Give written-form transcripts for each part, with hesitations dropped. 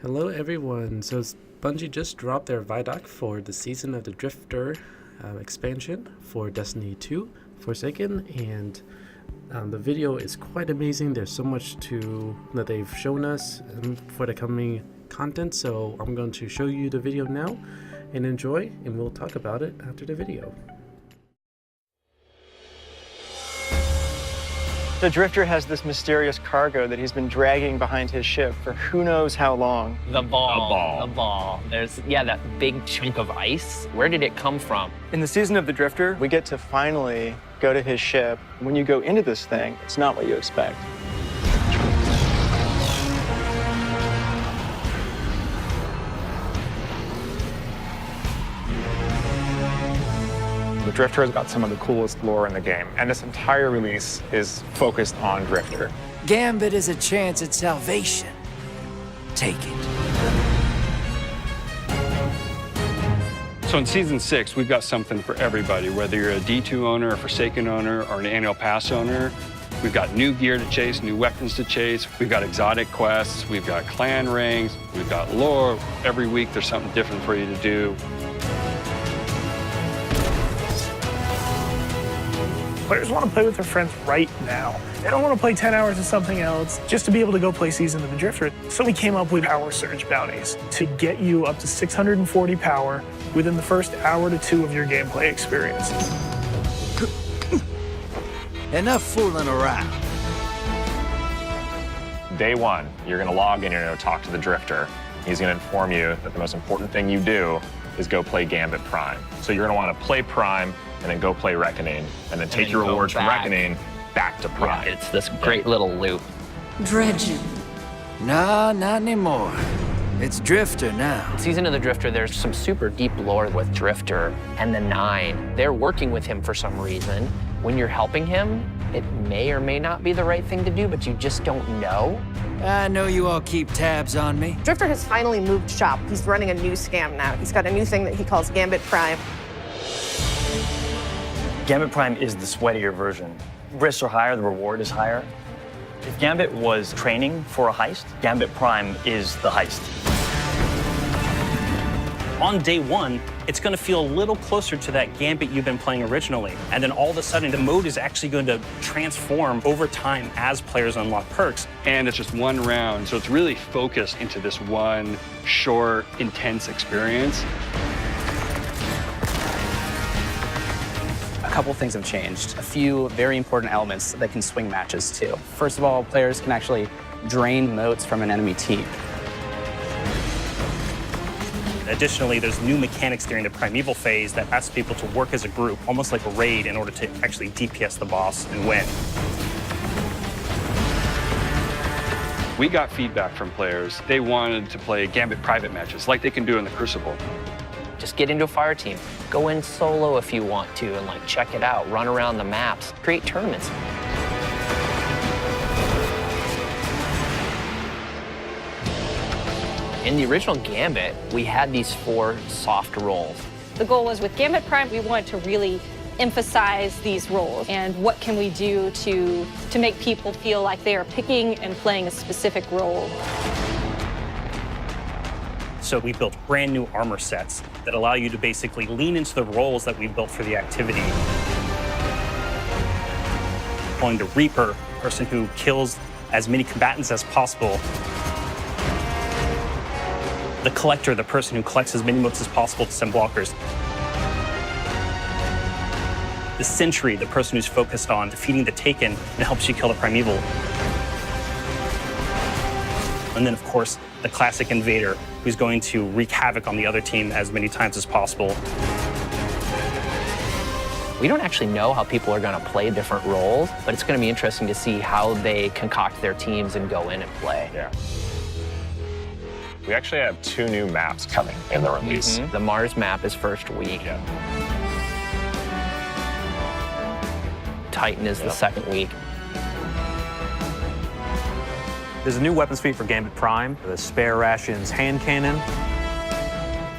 Hello everyone, so Bungie just dropped their ViDoc for the Season of the Drifter expansion for Destiny 2 Forsaken, and the video is quite amazing. There's so much that they've shown us for the coming content, so I'm going to show you the video now and enjoy, and we'll talk about it after the video. The Drifter has this mysterious cargo that he's been dragging behind his ship for who knows how long. The ball. There's, that big chunk of ice. Where did it come from? In the Season of the Drifter, we get to finally go to his ship. When you go into this thing, it's not what you expect. The Drifter has got some of the coolest lore in the game, and this entire release is focused on Drifter. Gambit is a chance at salvation. Take it. So in Season 6, we've got something for everybody, whether you're a D2 owner, a Forsaken owner, or an annual pass owner. We've got new gear to chase, new weapons to chase. We've got exotic quests. We've got clan rings. We've got lore. Every week there's something different for you to do. Players want to play with their friends right now. They don't want to play 10 hours of something else just to be able to go play Season of the Drifter. So we came up with Power Surge bounties to get you up to 640 power within the first hour to 2 of your gameplay experience. Enough fooling around. Day one, you're going to log in, you're going to talk to the Drifter. He's going to inform you that the most important thing you do is go play Gambit Prime. So you're going to want to play Prime and then go play Reckoning, and then take your rewards from Reckoning back to Prime. Yeah, it's this great little loop. Dredging. Nah, not anymore. It's Drifter now. Season of the Drifter, there's some super deep lore with Drifter and the Nine. They're working with him for some reason. When you're helping him, it may or may not be the right thing to do, but you just don't know. I know you all keep tabs on me. Drifter has finally moved shop. He's running a new scam now. He's got a new thing that he calls Gambit Prime. Gambit Prime is the sweatier version. Risks are higher, the reward is higher. If Gambit was training for a heist, Gambit Prime is the heist. On day one, it's going to feel a little closer to that Gambit you've been playing originally. And then all of a sudden, the mode is actually going to transform over time as players unlock perks. And it's just one round, so it's really focused into this one short, intense experience. A couple things have changed. A few very important elements that can swing matches too. First of all, players can actually drain motes from an enemy team. Additionally, there's new mechanics during the primeval phase that asks people to work as a group, almost like a raid, in order to actually DPS the boss and win. We got feedback from players. They wanted to play Gambit private matches like they can do in the Crucible. Just get into a fire team. Go in solo if you want to and check it out. Run around the maps. Create tournaments. In the original Gambit, we had these 4 soft roles. The goal was with Gambit Prime, we wanted to really emphasize these roles and what can we do to make people feel like they are picking and playing a specific role. So we built brand new armor sets that allow you to basically lean into the roles that we built for the activity. Calling the Reaper, person who kills as many combatants as possible. The Collector, the person who collects as many motes as possible to send blockers. The Sentry, the person who's focused on defeating the Taken and helps you kill the Primeval. And then, of course, the classic Invader, who's going to wreak havoc on the other team as many times as possible. We don't actually know how people are going to play different roles, but it's going to be interesting to see how they concoct their teams and go in and play. Yeah. We actually have 2 new maps coming in the release. The Mars map is first week. Yeah. Titan is the second week. There's a new weapons feat for Gambit Prime, the Spare Rations hand cannon,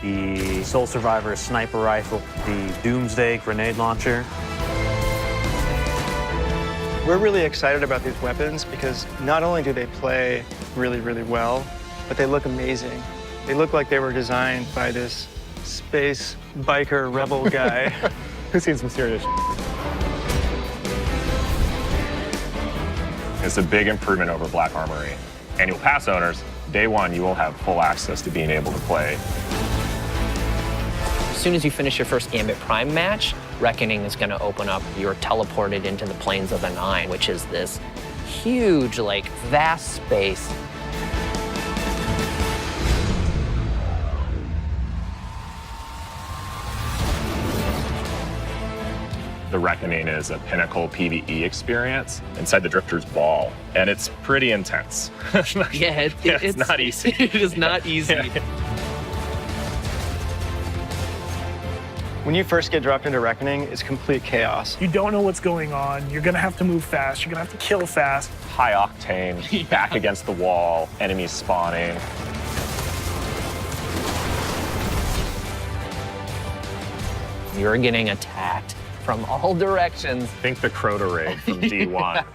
the Soul Survivor sniper rifle, the Doomsday grenade launcher. We're really excited about these weapons because not only do they play really, really well, but they look amazing. They look like they were designed by this space biker rebel guy who's seen some serious shit. It's a big improvement over Black Armory. Annual pass owners, day one, you will have full access to being able to play. As soon as you finish your first Gambit Prime match, Reckoning is going to open up. You're teleported into the Plains of the Nine, which is this huge, like, vast space. The Reckoning is a pinnacle PvE experience inside the Drifter's Ball, and it's pretty intense. Yeah, it's not easy. It is not easy. When you first get dropped into Reckoning, it's complete chaos. You don't know what's going on. You're gonna have to move fast. You're gonna have to kill fast. High octane, back against the wall, enemies spawning. You're getting attacked from all directions. Think the Crota raid from D1.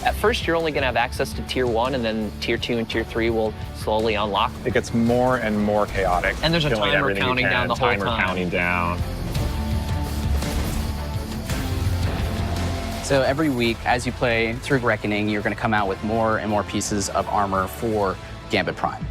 At first, you're only going to have access to Tier 1, and then Tier 2 and Tier 3 will slowly unlock. It gets more and more chaotic. And there's a Killing timer everything you counting can, down the whole timer time. counting down. So every week, as you play through Reckoning, you're going to come out with more and more pieces of armor for Gambit Prime.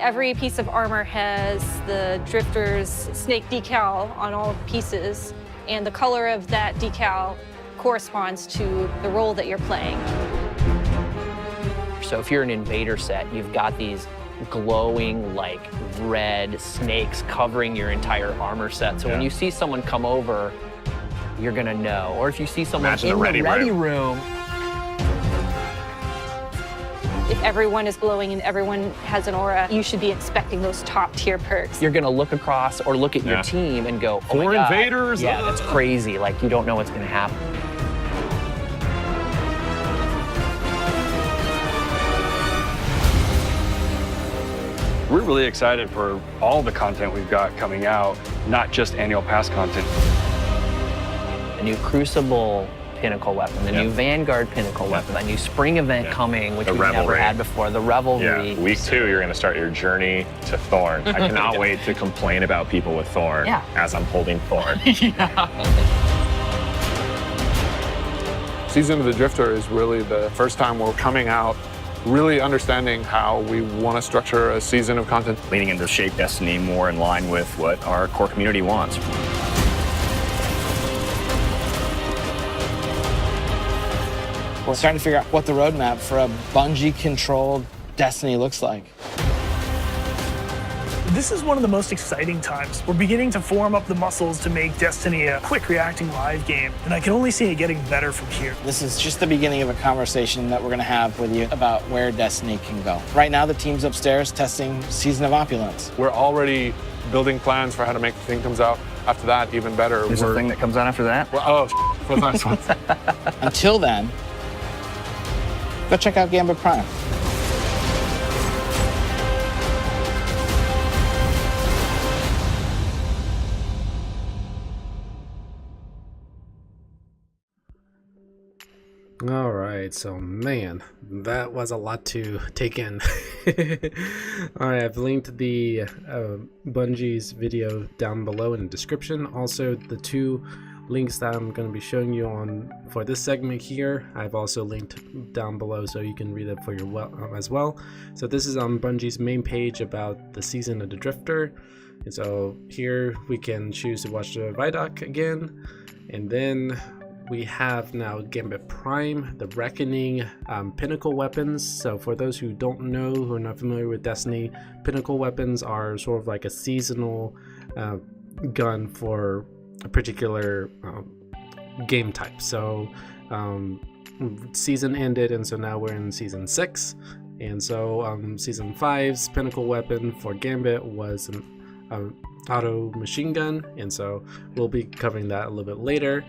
Every piece of armor has the Drifter's snake decal on all pieces, and the color of that decal corresponds to the role that you're playing. So if you're an Invader set, you've got these glowing, like, red snakes covering your entire armor set. So when you see someone come over, you're going to know. Or if you see someone Imagine in the the ready room. If everyone is glowing and everyone has an aura, you should be expecting those top tier perks. You're gonna look across or look at your team and go, oh my Four God. invaders? Yeah, that's crazy. Like, you don't know what's gonna happen. We're really excited for all the content we've got coming out, not just annual pass content. The new Crucible Pinnacle weapon, the new Vanguard Pinnacle weapon, a new spring event coming, which The we've never Revelry. had before, the Revelry. Yeah, week 2, you're gonna start your journey to Thorn. I cannot wait to complain about people with Thorn as I'm holding Thorn. Season of the Drifter is really the first time we're coming out really understanding how we want to structure a season of content. Leaning into Shape Destiny more in line with what our core community wants. We're starting to figure out what the roadmap for a Bungie-controlled Destiny looks like. This is one of the most exciting times. We're beginning to form up the muscles to make Destiny a quick reacting live game, and I can only see it getting better from here. This is just the beginning of a conversation that we're going to have with you about where Destiny can go. Right now, the team's upstairs testing Season of Opulence. We're already building plans for how to make the thing comes out after that even better. There's a thing that comes out after that? Well, for the nice one. Until then, go check out Gambit Prime. All right, so man, that was a lot to take in. All right, I've linked the Bungie's video down below in the description. Also, the 2 links that I'm going to be showing you on for this segment here, I've also linked down below so you can read it for your as well. So this is on Bungie's main page about the Season of the Drifter. And so here we can choose to watch the ViDoc again, and then we have now Gambit Prime, the Reckoning Pinnacle weapons. So for those who don't know, who are not familiar with Destiny, Pinnacle weapons are sort of like a seasonal gun for a particular game type. So season ended, and so now we're in season 6. And so season 5's Pinnacle weapon for Gambit was an auto machine gun, and so we'll be covering that a little bit later.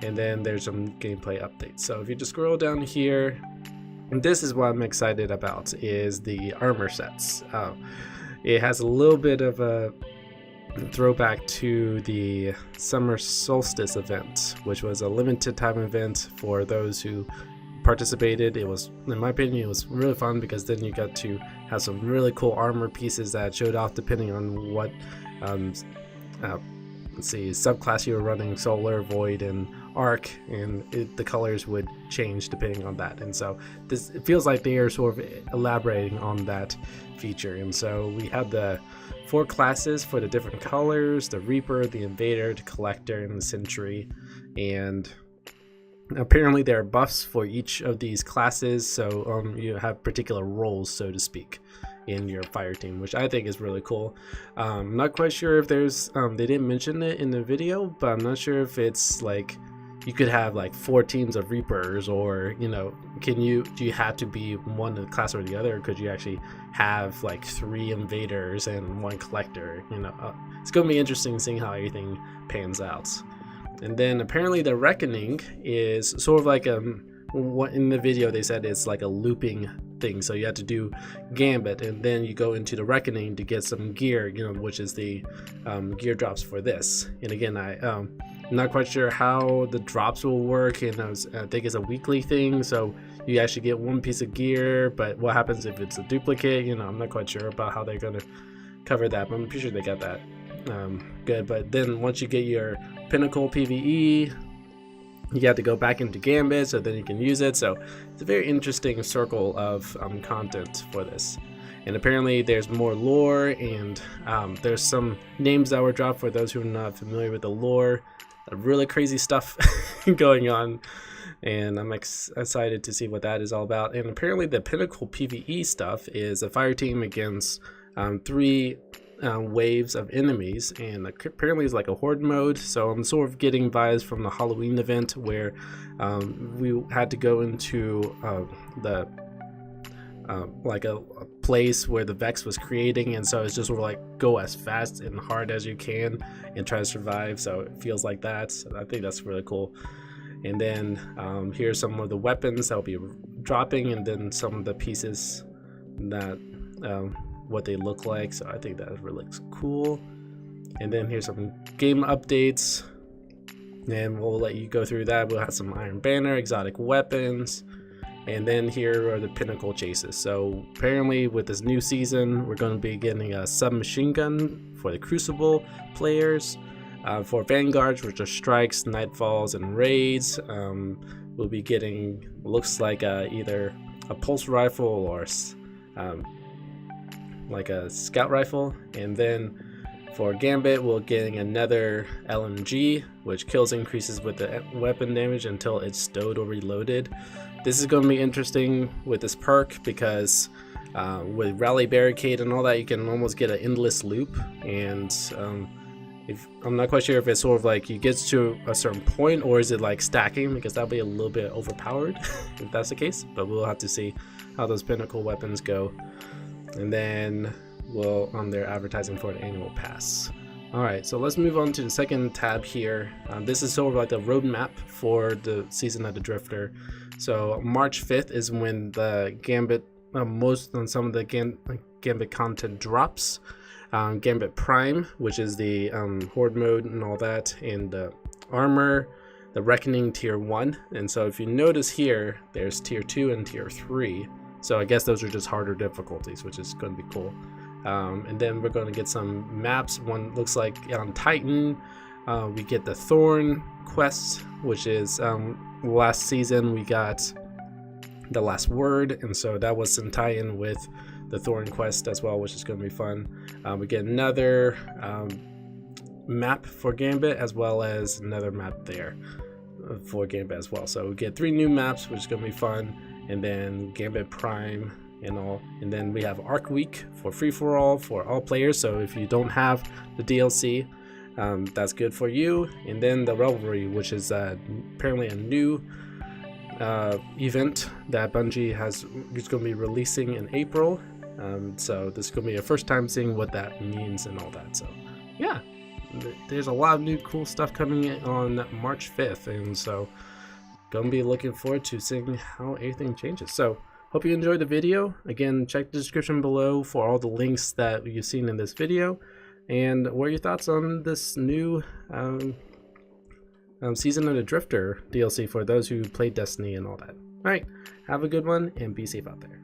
And then there's some gameplay updates. So if you just scroll down here, and this is what I'm excited about, is the armor sets. It has a little bit of a throwback to the summer solstice event, which was a limited time event for those who participated. It was, in my opinion, it was really fun because then you got to have some really cool armor pieces that showed off depending on what let's see, subclass you were running, Solar, Void, and Arc, and the colors would change depending on that. And so it feels like they are sort of elaborating on that feature. And so we had the 4 classes for the different colors: the Reaper, the Invader, the Collector, and the Sentry. And apparently there are buffs for each of these classes, so you have particular roles, so to speak, in your fire team, which I think is really cool. I'm not quite sure if there's they didn't mention it in the video, but I'm not sure if it's like you could have like 4 teams of Reapers, or do you have to be one of the class or the other, or could you actually have like 3 Invaders and 1 Collector? It's gonna be interesting seeing how everything pans out. And then apparently the Reckoning is sort of like what in the video they said it's like a looping thing. So you have to do Gambit, and then you go into the Reckoning to get some gear, which is the gear drops for this. And again, I'm not quite sure how the drops will work, and I think it's a weekly thing, so you actually get 1 piece of gear, but what happens if it's a duplicate? I'm not quite sure about how they're going to cover that, but I'm pretty sure they got that good. But then once you get your Pinnacle PvE, you have to go back into Gambit, so then you can use it. So it's a very interesting circle of content for this. And apparently there's more lore, and there's some names that were dropped for those who are not familiar with the lore. Really crazy stuff going on, and I'm excited to see what that is all about. And apparently the Pinnacle PvE stuff is a fire team against 3 waves of enemies, and apparently it's like a horde mode. So I'm sort of getting vibes from the Halloween event where we had to go into like a place where the Vex was creating, and so it's just sort of like go as fast and hard as you can and try to survive. So it feels like that. So I think that's really cool. And then here's some of the weapons that will be dropping, and then some of the pieces that what they look like. So I think that really looks cool. And then here's some game updates, and we'll let you go through that. We'll have some Iron Banner, exotic weapons, and then here are the Pinnacle chases. So apparently with this new season, we're going to be getting a submachine gun for the Crucible players. For Vanguards, which are strikes, nightfalls, and raids, we'll be getting, looks like either a pulse rifle or like a scout rifle. And then for Gambit, we're getting another LMG, which kills increases with the weapon damage until it's stowed or reloaded. This is going to be interesting with this perk because with Rally Barricade and all that, you can almost get an endless loop. And I'm not quite sure if it's sort of like you get to a certain point, or is it like stacking, because that'll be a little bit overpowered if that's the case. But we'll have to see how those Pinnacle weapons go. And then they're advertising for an annual pass. Alright, so let's move on to the second tab here. This is sort of like the roadmap for the season of the Drifter. So March 5th is when the Gambit, most on some of the Gambit content drops. Gambit Prime, which is the Horde mode and all that, and the armor, the Reckoning Tier 1. And so if you notice here, there's Tier 2 and Tier 3. So I guess those are just harder difficulties, which is going to be cool. And then we're going to get some maps. One looks like on Titan. We get the Thorn quest, which is last season we got the Last Word, and so that was some tie-in with the Thorn quest as well, which is going to be fun. We get another map for Gambit, as well as another map there for Gambit as well. So we get 3 new maps, which is going to be fun, and then Gambit Prime and all. And then we have Arc Week for free-for-all for all players. So if you don't have the DLC, that's good for you. And then the Revelry, which is apparently a new event that Bungie is going to be releasing in April. So this is going to be your first time seeing what that means and all that. So yeah, there's a lot of new cool stuff coming in on March 5th, and so gonna be looking forward to seeing how everything changes. So hope you enjoyed the video. Again, check the description below for all the links that you've seen in this video. And what are your thoughts on this new Season of the Drifter DLC for those who played Destiny and all that? All right, have a good one and be safe out there.